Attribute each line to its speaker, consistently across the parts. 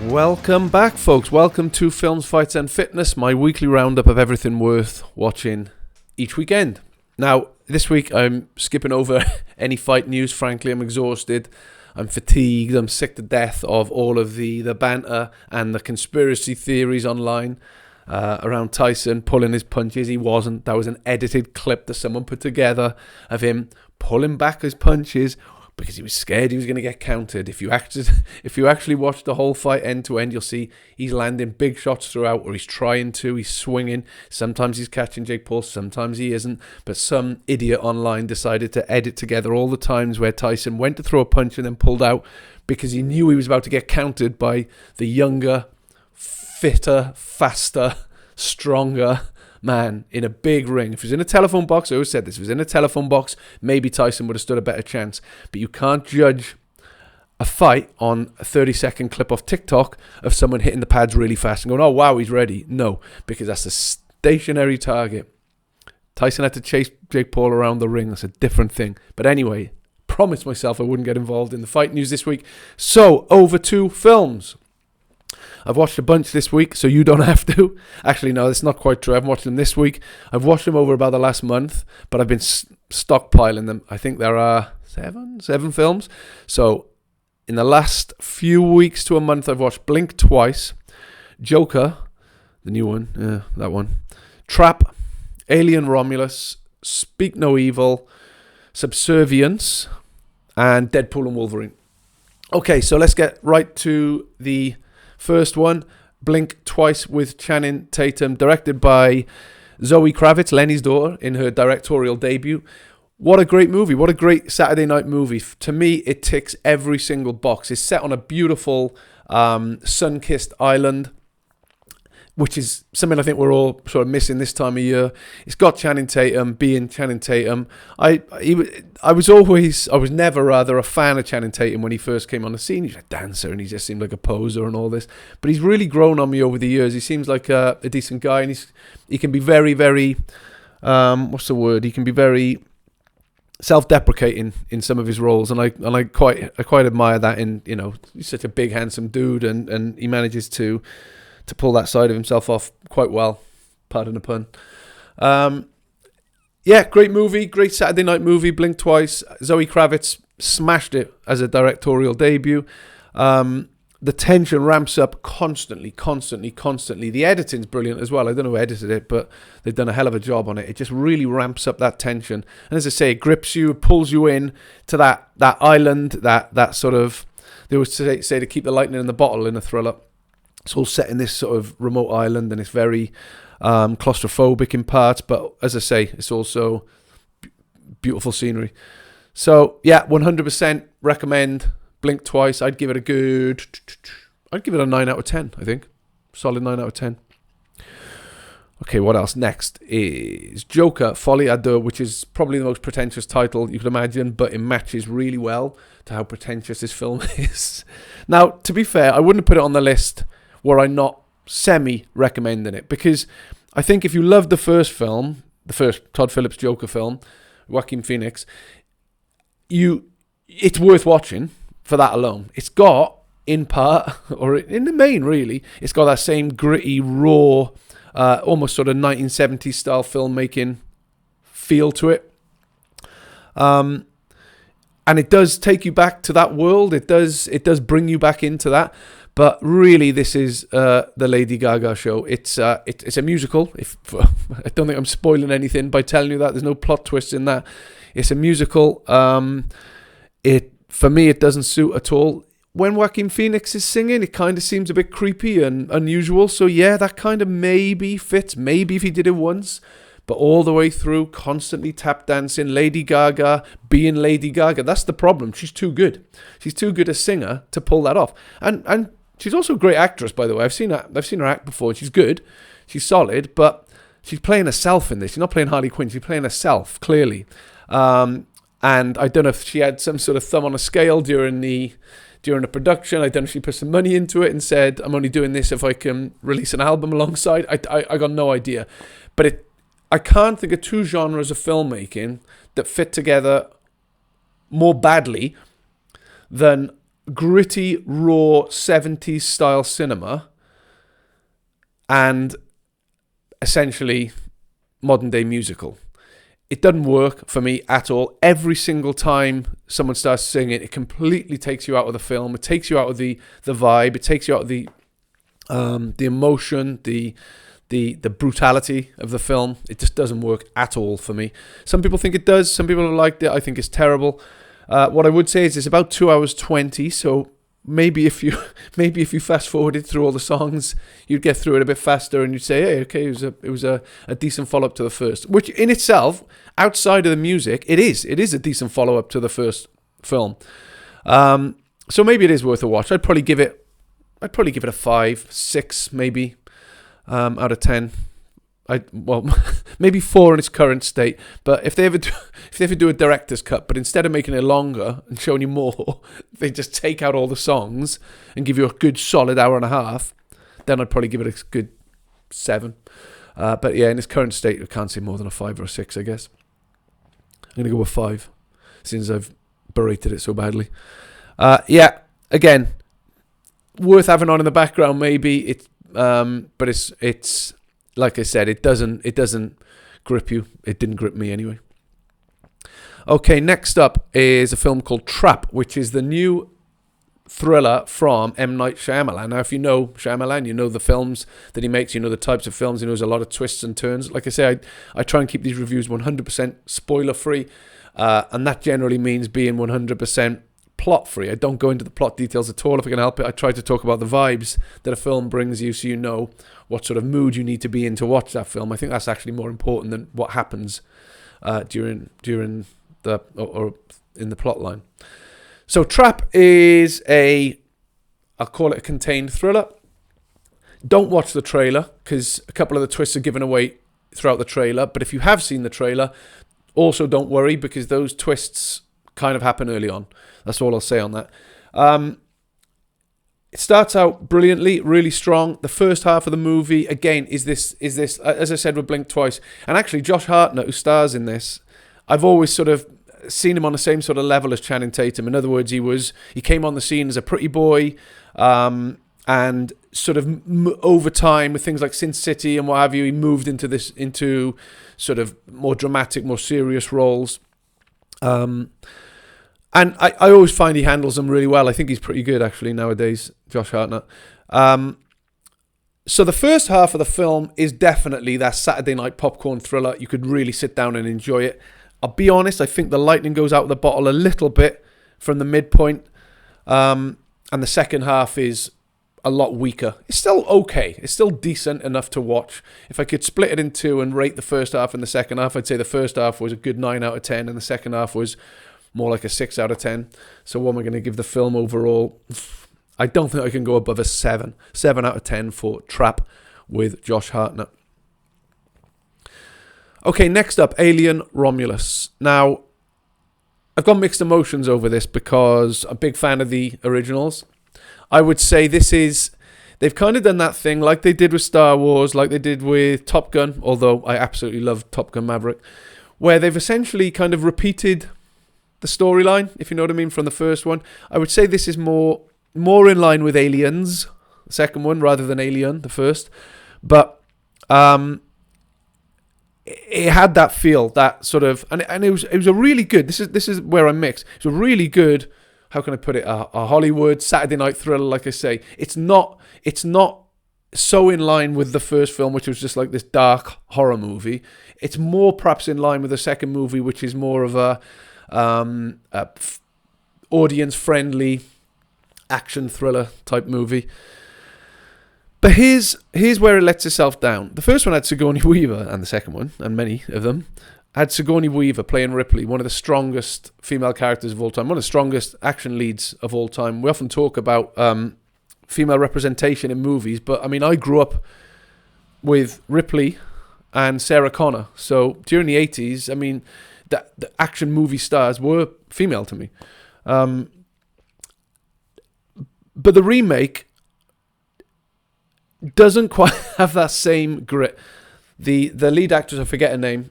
Speaker 1: Welcome back, folks. Welcome to Films, Fights and Fitness, my weekly roundup of everything worth watching each weekend. Now, this week I'm skipping over any fight news. Frankly, I'm exhausted. I'm fatigued. I'm sick to death of all of the banter and the conspiracy theories online around Tyson pulling his punches. He wasn't. That was an edited clip that someone put together of him pulling back his punches because he was scared he was going to get countered. If you actually watch the whole fight end to end, you'll see he's landing big shots throughout, or he's trying to. He's swinging. Sometimes he's catching Jake Paul, sometimes he isn't. But some idiot online decided to edit together all the times where Tyson went to throw a punch and then pulled out because he knew he was about to get countered by the younger, fitter, faster, stronger man in a big ring. If he was in a telephone box, I always said this, if he was in a telephone box, maybe Tyson would have stood a better chance. But you can't judge a fight on a 30-second clip off TikTok of someone hitting the pads really fast and going, oh, wow, he's ready. No, because that's a stationary target. Tyson had to chase Jake Paul around the ring. That's a different thing. But anyway, promised myself I wouldn't get involved in the fight news this week. So, over to films. I've watched a bunch this week, so you don't have to. Actually, no, that's not quite true. I haven't watched them this week. I've watched them over about the last month, but I've been stockpiling them. I think there are seven films. So, in the last few weeks to a month, I've watched Blink twice, Joker, the new one, that one, Trap, Alien Romulus, Speak No Evil, Subservience, and Deadpool and Wolverine. Okay, so let's get right to the first one, Blink Twice with Channing Tatum, directed by Zoe Kravitz, Lenny's daughter, in her directorial debut. What a great movie. What a great Saturday night movie. To me, it ticks every single box. It's set on a beautiful sun-kissed island, which is something I think we're all sort of missing this time of year. It's got Channing Tatum being Channing Tatum. I was never a fan of Channing Tatum when he first came on the scene. He's a dancer and he just seemed like a poser and all this. But he's really grown on me over the years. He seems like a decent guy, and he can be very, very, what's the word? He can be very self-deprecating in some of his roles, and I quite admire that. In, you know, he's such a big, handsome dude, and he manages to pull that side of himself off quite well. Pardon the pun. Yeah, great movie. Great Saturday night movie. Blink Twice. Zoe Kravitz smashed it as a directorial debut. The tension ramps up constantly. The editing's brilliant as well. I don't know who edited it, but they've done a hell of a job on it. It just really ramps up that tension. And as I say, it grips you, it pulls you in to that island, that sort of, they always say to keep the lightning in the bottle in a thriller. It's all set in this sort of remote island, and it's very claustrophobic in parts. But as I say, it's also beautiful scenery. So yeah, 100% recommend Blink Twice. I'd give it a 9 out of 10, I think. Solid 9 out of 10. Okay, what else? Next is Joker, Folie, Deux, which is probably the most pretentious title you could imagine, but it matches really well to how pretentious this film is. Now, to be fair, I wouldn't have put it on the list were I not semi-recommending it, because I think if you loved the first film, the first Todd Phillips Joker film, Joaquin Phoenix, it's worth watching for that alone. It's got, in part, or in the main really, it's got that same gritty, raw, almost sort of 1970s style filmmaking feel to it. And it does take you back to that world. It does bring you back into that. But really, this is the Lady Gaga show. It's a musical. I don't think I'm spoiling anything by telling you that. There's no plot twists in that. It's a musical. For me, it doesn't suit at all. When Joaquin Phoenix is singing, it kind of seems a bit creepy and unusual. So yeah, that kind of maybe fits. Maybe if he did it once. But all the way through, constantly tap dancing, Lady Gaga, being Lady Gaga. That's the problem. She's too good. She's too good a singer to pull that off. And she's also a great actress, by the way. I've seen her act before. She's good. She's solid. But she's playing herself in this. She's not playing Harley Quinn. She's playing herself, clearly. And I don't know if she had some sort of thumb on a scale during the production. I don't know if she put some money into it and said, I'm only doing this if I can release an album alongside. I got no idea. But I can't think of two genres of filmmaking that fit together more badly than gritty, raw 70s style cinema and essentially modern day musical. It doesn't work for me at all. Every single time someone starts singing, it completely takes you out of the film. It takes you out of the vibe. It takes you out of the emotion, the brutality of the film. It just doesn't work at all for me. Some people think it does. Some people have liked it. I think it's terrible. What I would say is it's about 2 hours 20. So maybe if you fast forwarded through all the songs, you'd get through it a bit faster, and you'd say, hey, okay, it was a decent follow up to the first. Which in itself, outside of the music, it is a decent follow up to the first film. So maybe it is worth a watch. I'd probably give it a 5, 6 maybe out of 10. Maybe 4 in its current state. But if they ever do a director's cut, but instead of making it longer and showing you more, they just take out all the songs and give you a good solid hour and a half, then I'd probably give it a good 7. But yeah, in its current state, I can't say more than a 5 or a 6, I guess. I'm going to go with 5, since I've berated it so badly. Yeah, again, worth having on in the background maybe. But it's like I said, it doesn't grip you. It didn't grip me anyway. Okay, next up is a film called Trap, which is the new thriller from M. Night Shyamalan. Now, if you know Shyamalan, you know the films that he makes, you know the types of films, he knows a lot of twists and turns. Like I say, I try and keep these reviews 100% spoiler-free, and that generally means being 100% plot-free. I don't go into the plot details at all if I can help it. I try to talk about the vibes that a film brings you, so you know what sort of mood you need to be in to watch that film. I think that's actually more important than what happens during the or in the plot line. So Trap is I'll call it a contained thriller. Don't watch the trailer, because a couple of the twists are given away throughout the trailer. But if you have seen the trailer, also don't worry, because those twists kind of happen early on. That's all I'll say on that. It starts out brilliantly, really strong. The first half of the movie, again, is this as I said with Blink Twice. And actually, Josh Hartnett, who stars in this, I've always sort of seen him on the same sort of level as Channing Tatum. In other words, he came on the scene as a pretty boy, and sort of over time with things like Sin City and what have you, he moved into sort of more dramatic, more serious roles. And I always find he handles them really well. I think he's pretty good, actually, nowadays, Josh Hartnett. So the first half of the film is definitely that Saturday night popcorn thriller. You could really sit down and enjoy it. I'll be honest, I think the lightning goes out of the bottle a little bit from the midpoint. And the second half is a lot weaker. It's still okay. It's still decent enough to watch. If I could split it in two and rate the first half and the second half, I'd say the first half was a good 9 out of 10 and the second half was more like a 6 out of 10. So what am I going to give the film overall? I don't think I can go above a 7. 7 out of 10 for Trap with Josh Hartnett. Okay, next up, Alien Romulus. Now, I've got mixed emotions over this because I'm a big fan of the originals. I would say they've kind of done that thing like they did with Star Wars, like they did with Top Gun, although I absolutely love Top Gun Maverick, where they've essentially kind of repeated the storyline, if you know what I mean, from the first one. I would say this is more in line with Aliens, the second one, rather than Alien, the first. But it had that feel, that sort of, and it was a really good. This is where I'm mixed. It's a really good. How can I put it? A Hollywood Saturday night thriller, like I say. It's not so in line with the first film, which was just like this dark horror movie. It's more perhaps in line with the second movie, which is more of a audience-friendly action thriller type movie. But here's where it lets itself down. The first one had Sigourney Weaver, and the second one, and many of them, had Sigourney Weaver playing Ripley, one of the strongest female characters of all time, one of the strongest action leads of all time. We often talk about female representation in movies, but I mean, I grew up with Ripley and Sarah Connor. So during the 80s, I mean, the action movie stars were female to me. But the remake doesn't quite have that same grit. The lead actress, I forget her name,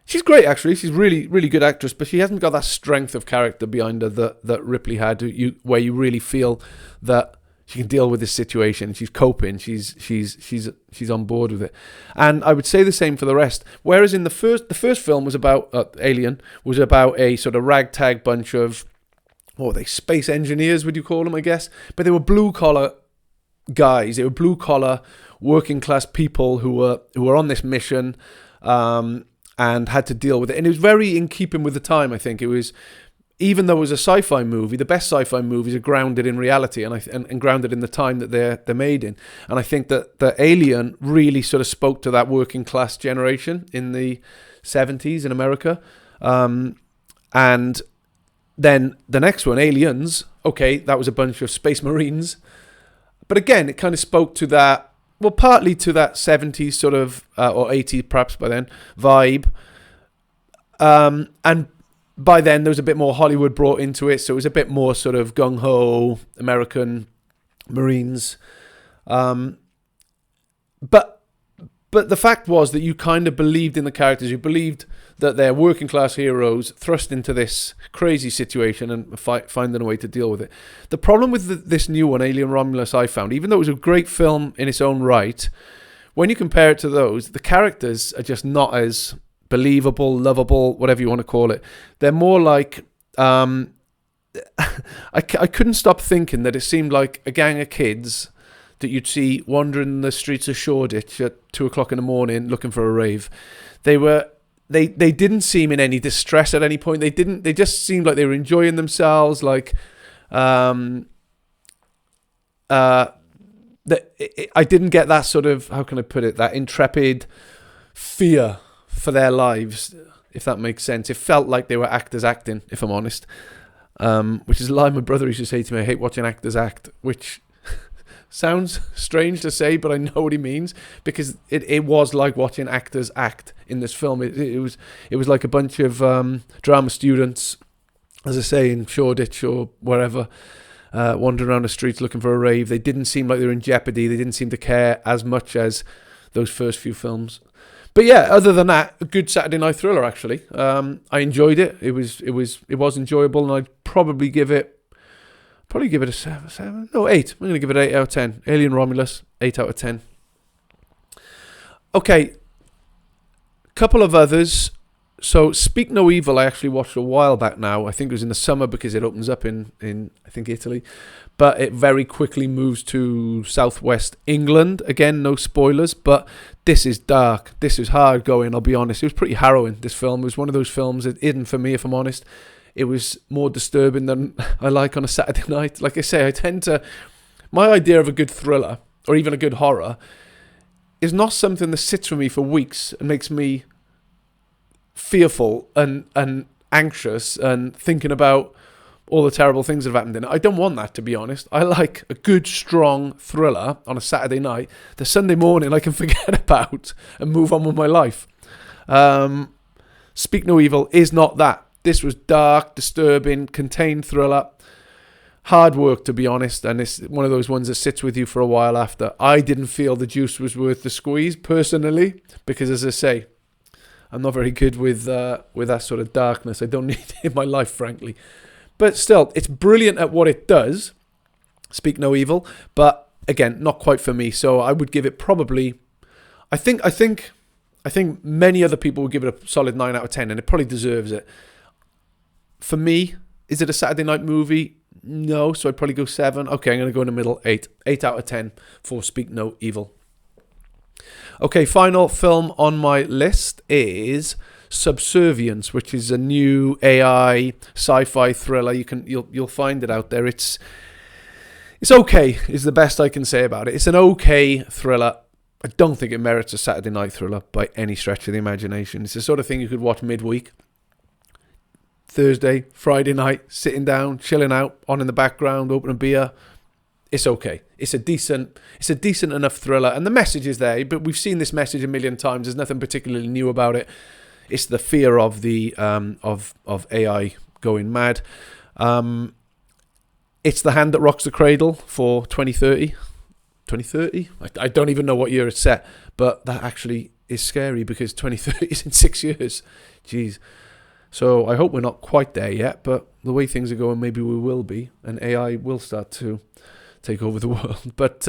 Speaker 1: She's great, actually. She's really, really good actress, but she hasn't got that strength of character behind her that Ripley had, where you really feel that she can deal with this situation. She's coping. She's on board with it, and I would say the same for the rest. Whereas in the first film was about Alien, was about a sort of ragtag bunch of, what were they, space engineers? Would you call them? I guess, but they were blue collar guys. They were blue collar, working class people who were on this mission. And had to deal with it. And it was very in keeping with the time, I think. It was, even though it was a sci-fi movie, the best sci-fi movies are grounded in reality and grounded in the time that they're made in. And I think that the Alien really sort of spoke to that working class generation in the 70s in America. And then the next one, Aliens, okay, that was a bunch of space marines. But again, it kind of spoke to that, well, partly to that 70s sort of, or 80s perhaps by then, vibe. And by then there was a bit more Hollywood brought into it, so it was a bit more sort of gung-ho American Marines. But the fact was that you kind of believed in the characters. You believed that they're working class heroes thrust into this crazy situation and finding a way to deal with it. The problem with this new one, Alien Romulus, I found, even though it was a great film in its own right, when you compare it to those, the characters are just not as believable, lovable, whatever you want to call it. They're more like... I couldn't stop thinking that it seemed like a gang of kids that you'd see wandering the streets of Shoreditch at 2 o'clock in the morning looking for a rave. They didn't seem in any distress at any point. They just seemed like they were enjoying themselves. Like, I didn't get that sort of, how can I put it, that intrepid fear for their lives, if that makes sense. It felt like they were actors acting, if I'm honest. Which is a line my brother used to say to me, I hate watching actors act, which sounds strange to say, but I know what he means, because it was like watching actors act in this film. It was like a bunch of drama students, as I say, in Shoreditch or wherever, wandering around the streets looking for a rave. They didn't seem like they were in jeopardy. They didn't seem to care as much as those first few films. But yeah, other than that, a good Saturday night thriller, actually. I enjoyed it. It was enjoyable, and I'd probably give it a 7. No, 8. I'm going to give it 8 out of 10. Alien Romulus, 8 out of 10. Okay, couple of others. So, Speak No Evil, I actually watched a while back now. I think it was in the summer because it opens up in I think, Italy. But it very quickly moves to southwest England. Again, no spoilers, but this is dark. This is hard going, I'll be honest. It was pretty harrowing, this film. It was one of those films that isn't for me, if I'm honest. It was more disturbing than I like on a Saturday night. Like I say, my idea of a good thriller, or even a good horror, is not something that sits with me for weeks and makes me fearful and anxious and thinking about all the terrible things that have happened in it. I don't want that, to be honest. I like a good, strong thriller on a Saturday night. The Sunday morning I can forget about and move on with my life. Speak No Evil is not that. This was dark, disturbing, contained thriller. Hard work, to be honest, and it's one of those ones that sits with you for a while after. I didn't feel the juice was worth the squeeze, personally, because, as I say, I'm not very good with that sort of darkness. I don't need it in my life, frankly. But still, it's brilliant at what it does, Speak No Evil, but, again, not quite for me. So I would give it probably... I think many other people would give it a solid 9 out of 10, and it probably deserves it. For me, is it a Saturday night movie? No, so I'd probably go 7. Okay, I'm going to go in the middle, 8. 8 out of 10 for Speak No Evil. Okay, final film on my list is Subservience, which is a new AI sci-fi thriller. You'll find it out there. It's okay, is the best I can say about it. It's an okay thriller. I don't think it merits a Saturday night thriller by any stretch of the imagination. It's the sort of thing you could watch midweek. Thursday, Friday night, sitting down, chilling out, on in the background, opening a beer. It's okay. It's a decent enough thriller, and the message is there. But we've seen this message a million times. There's nothing particularly new about it. It's the fear of the of AI going mad. It's The Hand That Rocks the Cradle for 2030. 2030? I don't even know what year it's set, but that actually is scary because 2030 is in 6 years. Jeez. So I hope we're not quite there yet, but the way things are going, maybe we will be, and AI will start to take over the world. But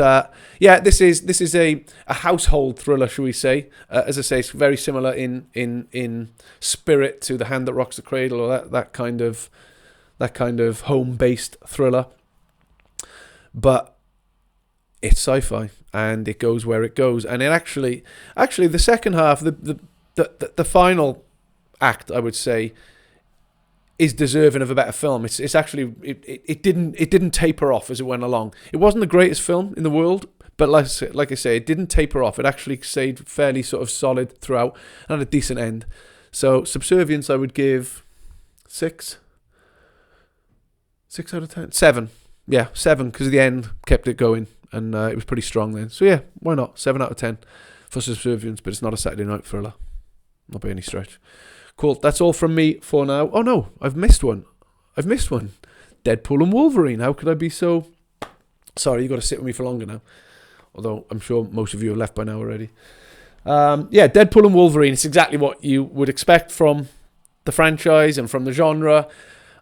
Speaker 1: this is a household thriller, shall we say? As I say, it's very similar in spirit to The Hand That Rocks the Cradle, or that kind of home-based thriller. But it's sci-fi, and it goes where it goes. And it actually the second half, the final act, I would say, is deserving of a better film. It's actually it didn't taper off as it went along. It wasn't the greatest film in the world, but like I say, it didn't taper off. It actually stayed fairly sort of solid throughout and had a decent end. So Subservience, I would give 6 out of 10. 7. Yeah, 7, because the end kept it going, and it was pretty strong then. So yeah, why not? 7 out of 10 for Subservience, but it's not a Saturday night thriller. Not by any stretch. Cool, that's all from me for now. Oh no, I've missed one. Deadpool and Wolverine. How could I be so... Sorry, you've got to sit with me for longer now. Although I'm sure most of you have left by now already. Deadpool and Wolverine. It's exactly what you would expect from the franchise and from the genre.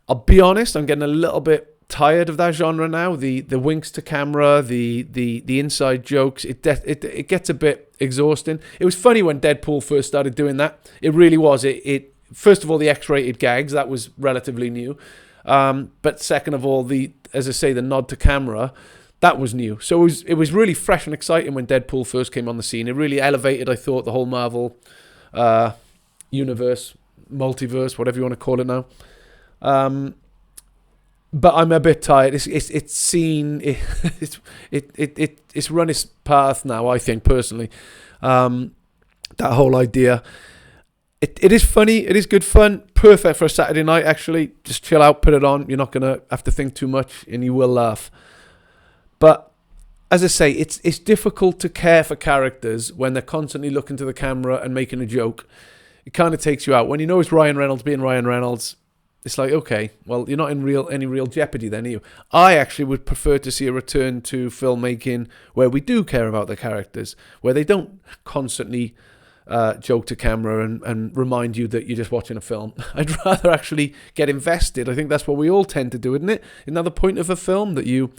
Speaker 1: I'll be honest, I'm getting a little bit tired of that genre now. The winks to camera, the inside jokes, it gets a bit exhausting. It was funny when Deadpool first started doing that. It really was. It first of all, the X-rated gags, that was relatively new. But second of all, as I say, the nod to camera, that was new. So it was really fresh and exciting when Deadpool first came on the scene. It really elevated, I thought, the whole Marvel universe, multiverse, whatever you want to call it now. But I'm a bit tired. It's run its path now, I think, personally. That whole idea. It is funny. It is good fun. Perfect for a Saturday night, actually. Just chill out, put it on. You're not going to have to think too much, and you will laugh. But as I say, it's difficult to care for characters when they're constantly looking to the camera and making a joke. It kind of takes you out. When you know it's Ryan Reynolds being Ryan Reynolds, it's like, okay, well, you're not in any real jeopardy then, are you? I actually would prefer to see a return to filmmaking where we do care about the characters, where they don't constantly joke to camera and remind you that you're just watching a film. I'd rather actually get invested. I think that's what we all tend to do, isn't it? Another point of a film that you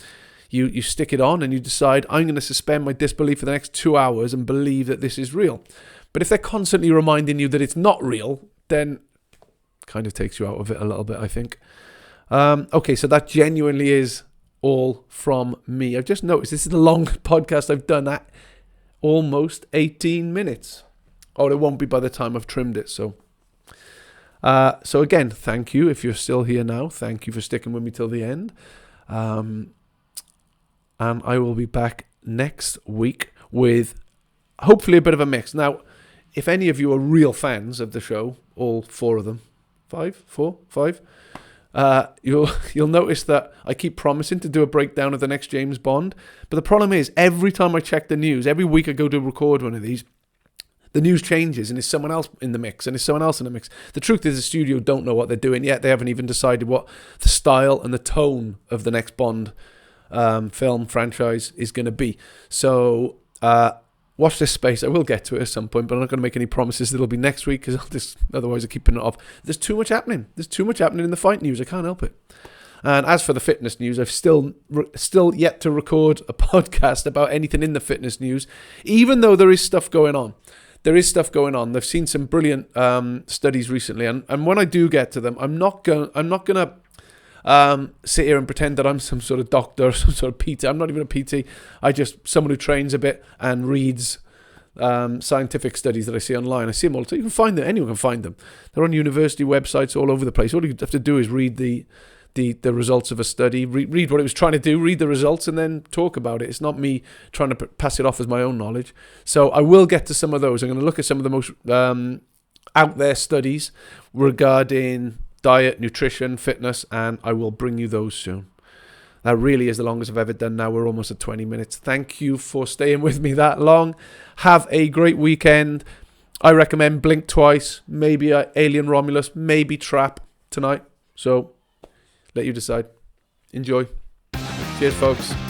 Speaker 1: stick it on and you decide, I'm going to suspend my disbelief for the next 2 hours and believe that this is real. But if they're constantly reminding you that it's not real, then kind of takes you out of it a little bit, I think. Okay, so that genuinely is all from me. I've just noticed this is the long podcast I've done at almost 18 minutes. Or it won't be by the time I've trimmed it. So again, thank you if you're still here now. Thank you for sticking with me till the end. And I will be back next week with hopefully a bit of a mix. Now, if any of you are real fans of the show, all 4 of them, 5, you'll notice that I keep promising to do a breakdown of the next James Bond. But the problem is, every time I check the news, every week I go to record one of these, the news changes and there's someone else in the mix and there's someone else in the mix. The truth is the studio don't know what they're doing yet. They haven't even decided what the style and the tone of the next Bond film franchise is going to be. So watch this space. I will get to it at some point, but I'm not going to make any promises that it'll be next week because otherwise I'm keeping it off. There's too much happening. There's too much happening in the fight news. I can't help it. And as for the fitness news, I've still yet to record a podcast about anything in the fitness news, even though there is stuff going on. There is stuff going on. They've seen some brilliant studies recently, and when I do get to them, I'm not gonna sit here and pretend that I'm some sort of doctor or some sort of PT. I'm not even a PT. I just someone who trains a bit and reads scientific studies that I see online. I see them all. So you can find them. Anyone can find them. They're on university websites all over the place. All you have to do is read the results of a study, read what it was trying to do, read the results, and then talk about it. It's not me trying to pass it off as my own knowledge. So I will get to some of those. I'm going to look at some of the most out there studies regarding diet, nutrition, fitness, and I will bring you those soon. That really is the longest I've ever done now. We're almost at 20 minutes. Thank you for staying with me that long. Have a great weekend. I recommend blink twice, maybe Alien Romulus, maybe Trap tonight. So let you decide. Enjoy. Cheers, folks.